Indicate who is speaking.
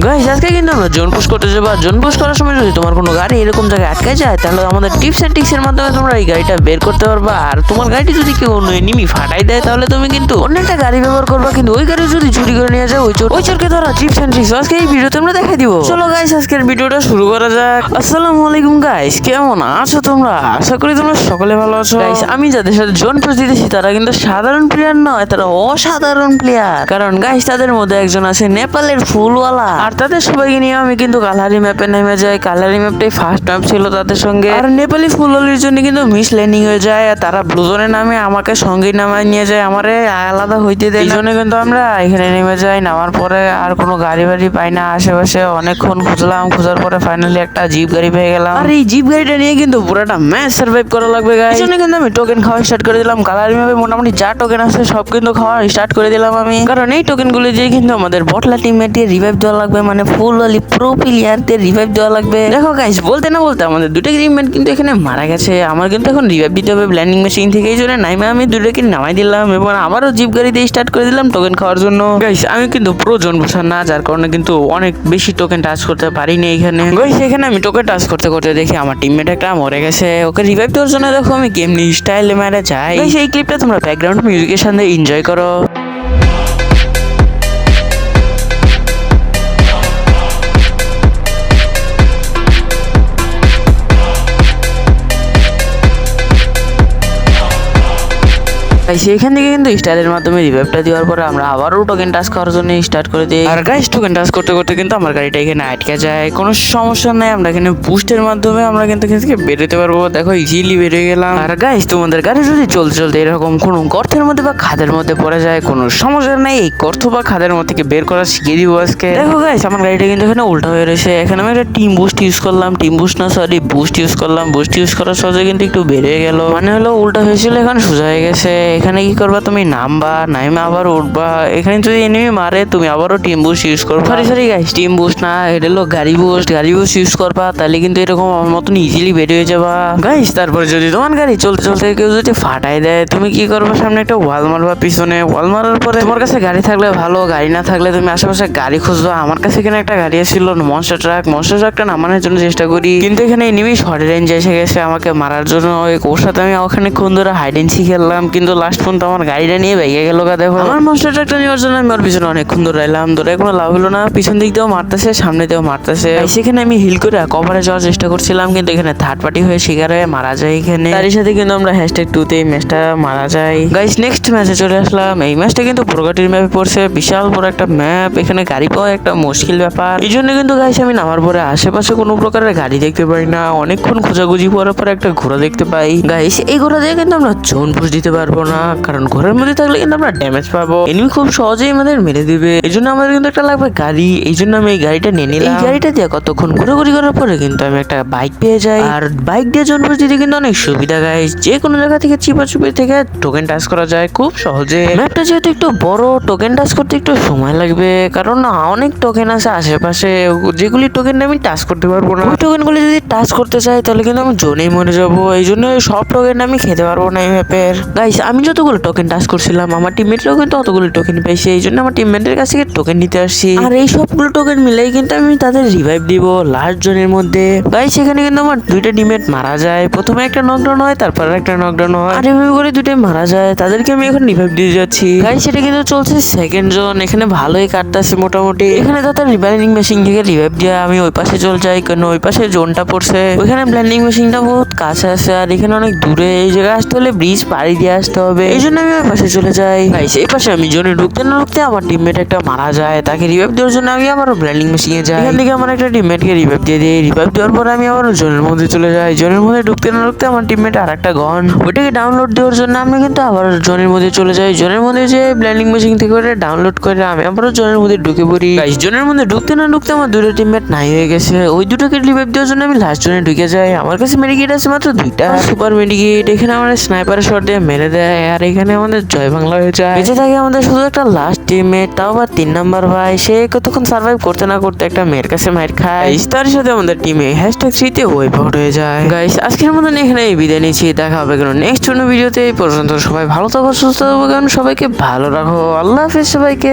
Speaker 1: Guys আজকে কিন্তু আমরা জোন পুশ করতে যাবো। জোন পুশ করার সময় যদি তোমার কোনো গাড়ি এরকম জায়গায় আটকে যায় তাহলে আমাদের টিপস এন্ড ট্রিক্স এর মাধ্যমে তোমরা এই গাড়িটা বের করতে পারবা। আর তোমার গাড়িটি যদি কেউ অন্য এনিমি ফাটাই দেয় তাহলে তুমি কিন্তু অন্য একটা গাড়ি ব্যবহার করবা, কিন্তু ওই গাড়ি যদি চুরি করে নিয়ে যায় ওই চোরকে ধরা টিপস এন্ড ট্রিক্স আজকে এই ভিডিওতে আমরা দেখাই দিব। চলো গাইস আজকের ভিডিওটা শুরু করা যাক। আসসালামু আলাইকুম গাইস, কেমন আছো তোমরা? আশা করি তোমরা সকলে ভালো আছো। গাইস আমি যাদের সাথে জোন পুশ দিতেছি তারা কিন্তু সাধারণ প্লেয়ার নয়, তারা অসাধারণ প্লেয়ার। কারণ গাইস তাদের মধ্যে একজন আছে নেপালের ফুলওয়ালা, আর তাদের সবাইকে নিয়ে আমি কিন্তু কালারি ম্যাপে নেমে যাই। কালারি ম্যাপটাই ফার্স্ট ম্যাপ ছিল তাদের সঙ্গে। আর নেপালি ফুলওয়ালির জন্য কিন্তু মিস ল্যান্ডিং হয়ে যায়, আর তারা ব্লু জোনে নামে আমাকে সঙ্গে নামায় নিয়ে যায়, আমারে আলাদা হইতে দেয়। এই জন্য কিন্তু আমরা এখানে নেমে যাই। নামার পরে আর কোনো গাড়ি বাড়ি পাই না আশেপাশে, অনেকক্ষণ খুঁজলাম। খোঁজার পরে ফাইনালি একটা জিপ গাড়ি পেয়ে গেলাম। আর এই জিপ গাড়িটা নিয়ে কিন্তু পুরোটা ম্যাচ সার্ভাইভ করা লাগবে গাইস। এই জন্য কিন্তু আমি টোকেন খাওয়া স্টার্ট করে দিলাম। কালারি ম্যাপে মোটামুটি যা টোকেন আছে সব কিন্তু খাওয়া স্টার্ট করে দিলাম আমি, কারণ এই টোকেন গুলো দিয়ে কিন্তু আমাদের বটলা টিমমেটে রিভাইভ দেওয়া লাগবে, মানে ফুলওয়ালি প্রো প্লেয়ারদের রিভাইভ দেওয়া লাগবে। দেখো গাইস বলতে না বলতে আমাদের দুটো টিমমেট কিন্তু এখানে মারা গেছে। আমার কিন্তু এখন রিভাইভ দিতে হবে ব্ল্যান্ডিং মেশিন থেকে। এই জন্য নাইমে আমি দুটোকে নামাই দিলাম এবং আবারও জিপ গাড়ি দিয়ে স্টার্ট করে দিলাম টোকেন খাওয়ার জন্য। গাইস আমি কিন্তু প্রো জোন বসার না, যার কারণে কিন্তু অনেক বেশি টোকেন টাচ করতে পারিনি এখানে। গাইস এখানে আমি টোকেন টাচ করতে করতে দেখি আমার টিমমেট একটা মরে গেছে। ওকে রিভাইভ দেওয়ার জন্য দেখো আমি গেম স্টাইলে মেরে যাই। গাইস এই ক্লিপটা তোমরা ব্যাকগ্রাউন্ড মিউজিকের সাথে এনজয় করো। সেখান থেকে কিন্তু স্টাইলের মাধ্যমে রিভাইভটা দেওয়ার পরে আমরা আবারও টোকেন টাচ করার জন্য স্টার্ট করে দিই। আর গাইস টোকেন টাচ করতে করতে কিন্তু আমার গাড়িটা এখানে আটকে যায়। কোনো সমস্যা নাই, আমরা এখানে বুস্টের মাধ্যমে আমরা কিন্তু এখান থেকে বেরোতে পারবো। দেখো ইজিলি বেরিয়ে গেলাম। আর গাইস তোমাদের গাড়ি যদি চলতে চলতে এরকম কোনো গর্তের মধ্যে বা খাদের মধ্যে পড়ে যায়, কোনো সমস্যা নাই, এই গর্ত বা খাদের মধ্যে থেকে বের করা শিখিয়ে দিব আজকে। দেখো গাইস আমার গাড়িটা কিন্তু এখানে উল্টা হয়ে রয়েছে। এখানে আমি একটা টিম বুস্ট ইউজ করলাম, টিম বুস্ট না সরি বুস্ট ইউজ করলাম। বুস্ট ইউজ করার সহজে কিন্তু একটু বেরিয়ে গেল, মানে হলো উল্টা হয়েছিল এখানে সোজা হয়ে গেছে। এখানে কি করবা তুমি নামবা, নাইমে আবার উঠবা। এখানে যদি এনিমি মারে তুমি আবারও টিম বুস্ট ইউজ করবা। সরি গাইস টিম বুস্ট না, এটা হলো গাড়ি বুস্ট ইউজ করবা, তাহলে কিন্তু এরকম আমার মতন ইজিলি বেরিয়ে যাবা গাইস। তারপরে যদি তোমার গাড়ি চলতে চলতে কেউ যদি ফাটাই দেয় তুমি কি করবা, সামনে একটা ওয়াল মারবা, পিছনে ওয়াল মারার পরে তোমার কাছে গাড়ি থাকলে ভালো, গাড়ি না থাকলে তুমি আশেপাশে গাড়ি খুঁজবা। আমার কাছে এখানে একটা গাড়ি ছিল মনস্টার ট্রাকটা নামানোর জন্য চেষ্টা করি, কিন্তু এখানে এনিমি শর্ট রেঞ্জ এসে গেছে আমাকে মারার জন্য। ওর সাথে আমি ওখানে কোন ধরে হাইড এন্ড সি খেললাম, কিন্তু লাস্ট পর্যন্ত আমার গাড়িটা নিয়ে ভেঙে গেল। দেখো আমার মনস্টার ট্রাকটা নেওয়ার জন্য আমি ওর পিছনে অনেকক্ষণ ধরে এলাম, ধরে কোনো লাভ হলো না। পিছন দিক দিয়েও মারতেছে, সামনে দিয়েও মারতেছে। সেখানে আমি হিল করে কভারে যাওয়ার চেষ্টা করছিলাম, কিন্তু এখানে থার্ড পার্টি হয়ে শিকার হয়ে মারা যায় এখানে। তারই সাথে কিন্তু আমরা #2 এই ম্যাচটা মারা যায় গাইস। নেক্সট ম্যাচে চলে আসলাম। এই ম্যাচটা কিন্তু প্রগতির ম্যাপে পড়ছে, বিশাল বড় একটা ম্যাপ। এখানে গাড়ি পাওয়া একটা মুশকিল ব্যাপার। এই জন্য কিন্তু গাইস আমি নামার পরে আশেপাশে কোনো প্রকারের গাড়ি দেখতে পাই না। অনেকক্ষণ খোঁজাখুঁজি করার পরে একটা ঘোড়া দেখতে পাই গাইস। এই ঘোড়া দিয়ে কিন্তু আমরা জোন পুশ দিতে পারবো না, কারণ ঘোড়ার মধ্যে থাকলে কিন্তু আমরা ড্যামেজ পাবো, এনিমি খুব সহজেই আমাদের মেরে দিবে। এই জন্য আমাদের কিন্তু একটা লাগবে গাড়ি। এই জন্য আমি এই গাড়িটা নিয়ে নিলাম। এই গাড়িটা দিয়ে কতক্ষণ ঘোরাঘুরি করার পরে কিন্তু আমি একটা বাইক পেয়ে যাই। আর বাইক দিয়ে জোন পুশ দিতে কিন্তু অনেক সুবিধা গাইস। যে কোনো জায়গা থেকে চিপাচুপি থেকে টোকেন টাচ করা যায় খুব সহজে। ম্যাপটা যেহেতু একটু বড়, টোকেন টাচ করতে একটু সময় লাগবে, কারণ অনেক টোকেন আছে আশেপাশে, যেগুলি টোকেন আমি টাচ করতে পারবো না। ওই টোকেনগুলি যদি টাচ করতে চাই তাহলে কিন্তু আমি জোনেই মরে যাবো। এই জন্য সব টোকেন আমি খেতে পারবো না এই ম্যাপের গাইস। আমি যতগুলো টোকেন টাচ করছিলাম আমার টিমমেটরাও কিন্তু অতগুলো টোকেন পেয়েছে, এই জন্য আমার টিমমেটের কাছ থেকে টোকেন নিতে আসছি। আর এই সবগুলো টোকেন মিলেই কিন্তু আমি তাদের রিভাইভ দিব লাস্ট জোনের মধ্যে গাইস। সেখানে কিন্তু আমার দুইটা টিমমেট মারা যায়, প্রথমে একটা নকডাউন হয়, তারপর একটা নকডাউন হয়, আর এভাবে করে দুইটাই মারা যায়। তাদেরকে আমি এখন রিভাইভ দিয়ে যাচ্ছি গাইস। সেটা কিন্তু চলছে সেকেন্ড জোন, এখানে ভালোই কাটতেছে মোটামুটি। এখানে তাদের রিভাইভিং মেশিন থেকে রিভাইভ দিয়ে আমি ওই পাশে চলে যাই, কারণ ওই পাশে জোনটা পড়ছে। ওইখানে ব্ল্যান্ডিং মেশিনটা বহুত কাছে আছে, আর এখানে অনেক দূরে। এই জায়গায় আসতে হলে ব্রিজ পাড়ি দিয়ে আসতে হবে, এই জন্য আমি ওই পাশে চলে যাই গাইস। এই পাশে আমি জোনে ঢুকতে না ঢুকতে আমার টিমমেট একটা মারা যায়, তাকে রিভাইভ দেওয়ার জন্য আমি আবার ব্ল্যান্ডিং মেশিনে যাই। এখান থেকে আমার একটা টিমমেটকে রিভাইভ দিয়ে দিই। রিভাইভ দেওয়ার পর আমি আবার জোনের মধ্যে চলে যাই। জোনের মধ্যে ঢুকতে না ঢুকতে আমার টিমমেট আর একটা গন, ওইটাকে ডাউনলোড দেওয়ার জন্য আমি কিন্তু আবার জোনের মধ্যে চলে যাই। জোনের মধ্যে যে ব্ল্যান্ডিং মেশিন থেকে ওটা ডাউনলোড করে আমি আবারও জোনের মধ্যে ঢুকে পড়ি গাইস। জোনের মধ্যে ঢুকতে না ঢুকতে আমার দুটো টিমমেট নাই হয়ে গেছে। ওই দুটোকে রিভাইভ দেওয়ার জন্য আমি লাস্ট জোনে ঢুকে যাই। আমার কাছে মেডিকেট আছে মাত্র 2টা সুপার মেডিকেট। এখানে আমার স্নাইপারের শট দিয়ে মেরে দেয়, আর এখানে আমাদের জয় বাংলা হয়ে যায়। বেঁচে থাকে আমাদের শুধু একটা লাস্ট টিমমেট, তাও আবার 3 নাম্বার ভাই। সে কতক্ষণ সার্ভাইভ করতে না করতে একটা মেয়ের কাছে মার খায়। তার সাথে আমাদের টিমে #3 ওয়াইপ আউট হয়ে যায় গাইস। আজকের মতন এখানে বিদায় নিচ্ছি, দেখা হবে কারণ নেক্সট কোনো ভিডিওতে। এই পর্যন্ত সবাই ভালো থাকো, সুস্থ থাকো, কারণ সবাইকে ভালো রাখো। আল্লাহ হাফেজ সবাইকে।